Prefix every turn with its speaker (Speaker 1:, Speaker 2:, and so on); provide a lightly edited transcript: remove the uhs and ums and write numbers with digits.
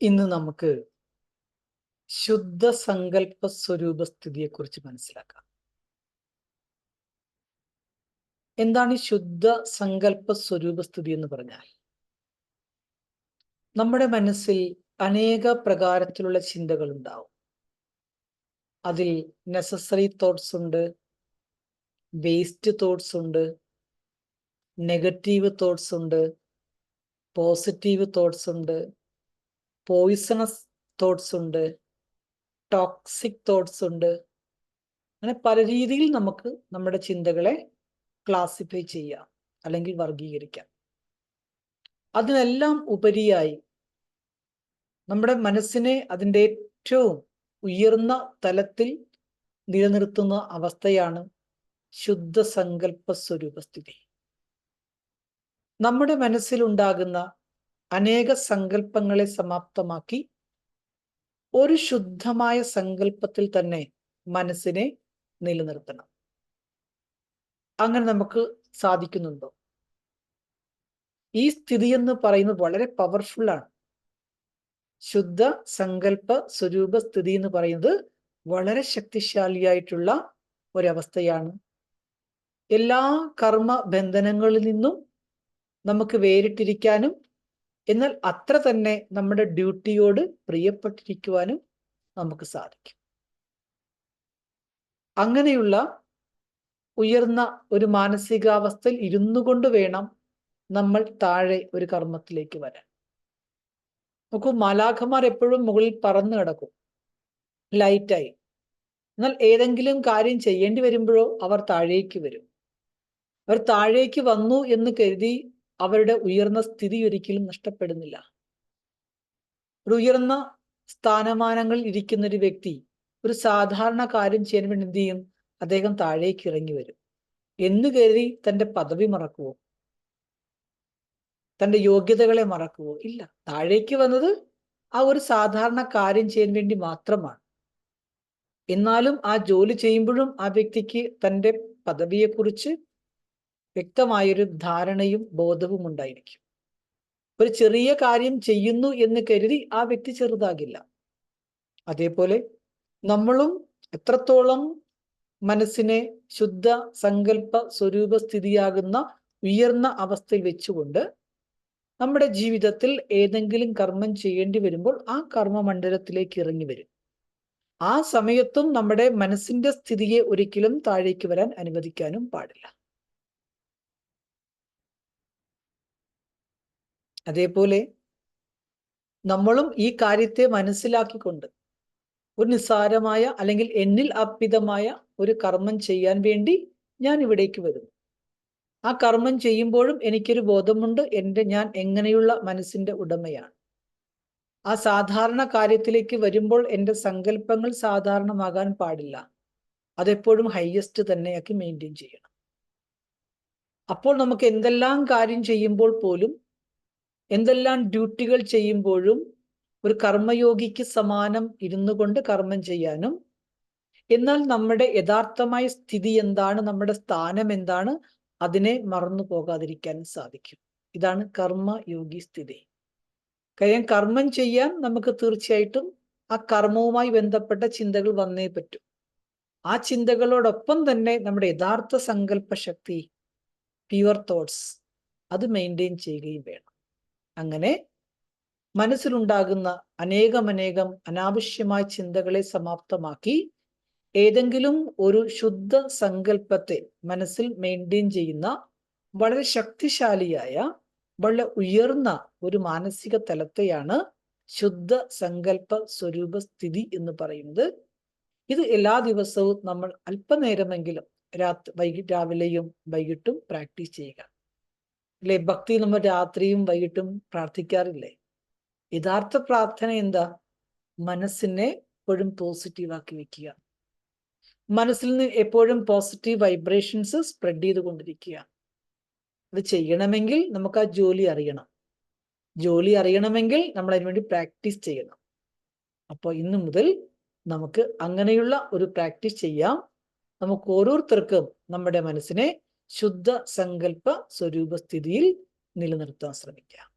Speaker 1: ഇന്ന് നമുക്ക് ശുദ്ധ സങ്കല്പ സ്വരൂപസ്ഥിതിയെക്കുറിച്ച് മനസ്സിലാക്കാം. എന്താണ് ഈ ശുദ്ധ സങ്കല്പ സ്വരൂപസ്ഥിതി എന്ന് പറഞ്ഞാൽ? നമ്മുടെ മനസ്സിൽ അനേക പ്രകാരത്തിലുള്ള ചിന്തകൾ ഉണ്ടാവും. അതിൽ നെസസറി തോട്ട്സ് ഉണ്ട്, വേസ്റ്റ് തോട്ട്സ് ഉണ്ട്, നെഗറ്റീവ് തോട്ട്സ് ഉണ്ട്, പോസിറ്റീവ് തോട്ട്സ് ഉണ്ട്, പോയിസണസ് തോട്ട്സ് ഉണ്ട്, ടോക്സിക് തോട്ട്സ് ഉണ്ട്. അങ്ങനെ പല രീതിയിൽ നമുക്ക് നമ്മുടെ ചിന്തകളെ ക്ലാസിഫൈ ചെയ്യാം അല്ലെങ്കിൽ വർഗീകരിക്കാം. അതിനെല്ലാം ഉപരിയായി നമ്മുടെ മനസ്സിനെ അതിൻ്റെ ഏറ്റവും ഉയർന്ന തലത്തിൽ നിലനിർത്തുന്ന അവസ്ഥയാണ് ശുദ്ധ സങ്കല്പ സ്വരൂപസ്ഥിതി. നമ്മുടെ മനസ്സിലുണ്ടാകുന്ന അനേക സങ്കല്പങ്ങളെ സമാപ്തമാക്കി ഒരു ശുദ്ധമായ സങ്കല്പത്തിൽ തന്നെ മനസ്സിനെ നിലനിർത്തണം. അങ്ങനെ നമുക്ക് സാധിക്കുന്നുണ്ടോ? ഈ സ്ഥിതി എന്ന് പറയുന്നത് വളരെ പവർഫുൾ ആണ്. ശുദ്ധ സങ്കല്പ സ്വരൂപ സ്ഥിതി എന്ന് പറയുന്നത് വളരെ ശക്തിശാലിയായിട്ടുള്ള ഒരവസ്ഥയാണ്. എല്ലാ കർമ്മ ബന്ധനങ്ങളിൽ നിന്നും നമുക്ക് വേറിട്ടിരിക്കാനും എന്നാൽ അത്ര തന്നെ നമ്മുടെ ഡ്യൂട്ടിയോട് പ്രിയപ്പെട്ടിരിക്കുവാനും നമുക്ക് സാധിക്കും. അങ്ങനെയുള്ള ഉയർന്ന ഒരു മാനസികാവസ്ഥയിൽ ഇരുന്നു കൊണ്ട് വേണം നമ്മൾ താഴെ ഒരു കർമ്മത്തിലേക്ക് വരാൻ. നോക്കൂ, മാലാഖമാർ എപ്പോഴും മുകളിൽ പറന്നു കിടക്കും ലൈറ്റായി. എന്നാൽ ഏതെങ്കിലും കാര്യം ചെയ്യേണ്ടി വരുമ്പോഴോ അവർ താഴേക്ക് വരും. അവർ താഴേക്ക് വന്നു എന്ന് കരുതി അവരുടെ ഉയർന്ന സ്ഥിതി ഒരിക്കലും നഷ്ടപ്പെടുന്നില്ല. ഒരു ഉയർന്ന സ്ഥാനമാനങ്ങളിൽ ഇരിക്കുന്ന ഒരു വ്യക്തി ഒരു സാധാരണ കാര്യം ചെയ്യാൻ വേണ്ടി എന്ത് ചെയ്യും? അദ്ദേഹം താഴേക്ക് ഇറങ്ങി വരും. എന്ന് കരുതി തന്റെ പദവി മറക്കുവോ? തന്റെ യോഗ്യതകളെ മറക്കുവോ? ഇല്ല. താഴേക്ക് വന്നത് ആ ഒരു സാധാരണ കാര്യം ചെയ്യാൻ വേണ്ടി മാത്രമാണ്. എന്നാലും ആ ജോലി ചെയ്യുമ്പോഴും ആ വ്യക്തിക്ക് തന്റെ പദവിയെക്കുറിച്ച് വ്യക്തമായൊരു ധാരണയും ബോധവും ഉണ്ടായിരിക്കും. ഒരു ചെറിയ കാര്യം ചെയ്യുന്നു എന്ന് കരുതി ആ വ്യക്തി ചെറുതാകില്ല. അതേപോലെ നമ്മളും എത്രത്തോളം മനസ്സിനെ ശുദ്ധ സങ്കല്പ സ്വരൂപസ്ഥിതിയാകുന്ന ഉയർന്ന അവസ്ഥയിൽ വെച്ചുകൊണ്ട് നമ്മുടെ ജീവിതത്തിൽ ഏതെങ്കിലും കർമ്മം ചെയ്യേണ്ടി വരുമ്പോൾ ആ കർമ്മമണ്ഡലത്തിലേക്ക് ഇറങ്ങി വരും. ആ സമയത്തും നമ്മുടെ മനസ്സിന്റെ സ്ഥിതിയെ ഒരിക്കലും താഴേക്ക് വരാൻ അനുവദിക്കാനും പാടില്ല. അതേപോലെ നമ്മളും ഈ കാര്യത്തെ മനസ്സിലാക്കിക്കൊണ്ട് ഒരു നിസ്സാരമായ അല്ലെങ്കിൽ എന്നിൽ അർപ്പിതമായ ഒരു കർമ്മം ചെയ്യാൻ വേണ്ടി ഞാൻ ഇവിടേക്ക് വരുന്നു. ആ കർമ്മം ചെയ്യുമ്പോഴും എനിക്കൊരു ബോധമുണ്ട്, ഞാൻ എങ്ങനെയുള്ള മനസ്സിന്റെ ഉടമയാണ്. ആ സാധാരണ കാര്യത്തിലേക്ക് വരുമ്പോൾ എൻ്റെ സങ്കല്പങ്ങൾ സാധാരണമാകാൻ പാടില്ല. അതെപ്പോഴും ഹയസ്റ്റ് തന്നെയാക്കി മെയിൻറ്റെയിൻ ചെയ്യണം. അപ്പോൾ നമുക്ക് എന്തെല്ലാം കാര്യം ചെയ്യുമ്പോൾ പോലും, എന്തെല്ലാം ഡ്യൂട്ടികൾ ചെയ്യുമ്പോഴും ഒരു കർമ്മയോഗിക്ക് സമാനം ഇരുന്നു കൊണ്ട് കർമ്മം ചെയ്യാനും, എന്നാൽ നമ്മുടെ യഥാർത്ഥമായ സ്ഥിതി എന്താണ്, നമ്മുടെ സ്ഥാനം എന്താണ്, അതിനെ മറന്നു പോകാതിരിക്കാനും സാധിക്കും. ഇതാണ് കർമ്മയോഗി സ്ഥിതി. കാര്യം കർമ്മം ചെയ്യാൻ നമുക്ക് തീർച്ചയായിട്ടും ആ കർമ്മവുമായി ബന്ധപ്പെട്ട ചിന്തകൾ വന്നേ പറ്റൂ. ആ ചിന്തകളോടൊപ്പം തന്നെ നമ്മുടെ യഥാർത്ഥ സങ്കല്പ ശക്തി, പ്യുവർ തോട്ട്സ്, അത് മെയിൻറ്റെയിൻ ചെയ്യുകയും വേണം. അങ്ങനെ മനസ്സിലുണ്ടാകുന്ന അനേകം അനാവശ്യമായ ചിന്തകളെ സമാപ്തമാക്കി ഏതെങ്കിലും ഒരു ശുദ്ധ സങ്കല്പത്തെ മനസ്സിൽ മെയിൻറ്റെയിൻ ചെയ്യുന്ന വളരെ ശക്തിശാലിയായ, വളരെ ഉയർന്ന ഒരു മാനസിക തലത്തെയാണ് ശുദ്ധ സങ്കല്പ സ്വരൂപ സ്ഥിതി എന്ന് പറയുന്നത്. ഇത് എല്ലാ ദിവസവും നമ്മൾ അല്പനേരമെങ്കിലും രാവിലെയും വൈകിട്ടും പ്രാക്ടീസ് ചെയ്യുക. അല്ലെ, ഭക്തി നമ്മൾ രാത്രിയും വൈകിട്ടും പ്രാർത്ഥിക്കാറില്ലേ? യഥാർത്ഥ പ്രാർത്ഥന എന്താ? മനസ്സിനെ എപ്പോഴും പോസിറ്റീവാക്കി വെക്കുക. മനസ്സിൽ നിന്ന് എപ്പോഴും പോസിറ്റീവ് വൈബ്രേഷൻസ് സ്പ്രെഡ് ചെയ്തുകൊണ്ടിരിക്കുക. അത് ചെയ്യണമെങ്കിൽ നമുക്ക് ആ ജോലി അറിയണം. ജോലി അറിയണമെങ്കിൽ നമ്മൾ അതിനുവേണ്ടി പ്രാക്ടീസ് ചെയ്യണം. അപ്പോൾ ഇന്നു മുതൽ നമുക്ക് അങ്ങനെയുള്ള ഒരു പ്രാക്ടീസ് ചെയ്യാം. നമുക്ക് ഓരോരുത്തർക്കും നമ്മുടെ മനസ്സിനെ ശുദ്ധ സങ്കല്പ സ്വരൂപസ്ഥിതിയിൽ നിലനിർത്താൻ ശ്രമിക്കാം.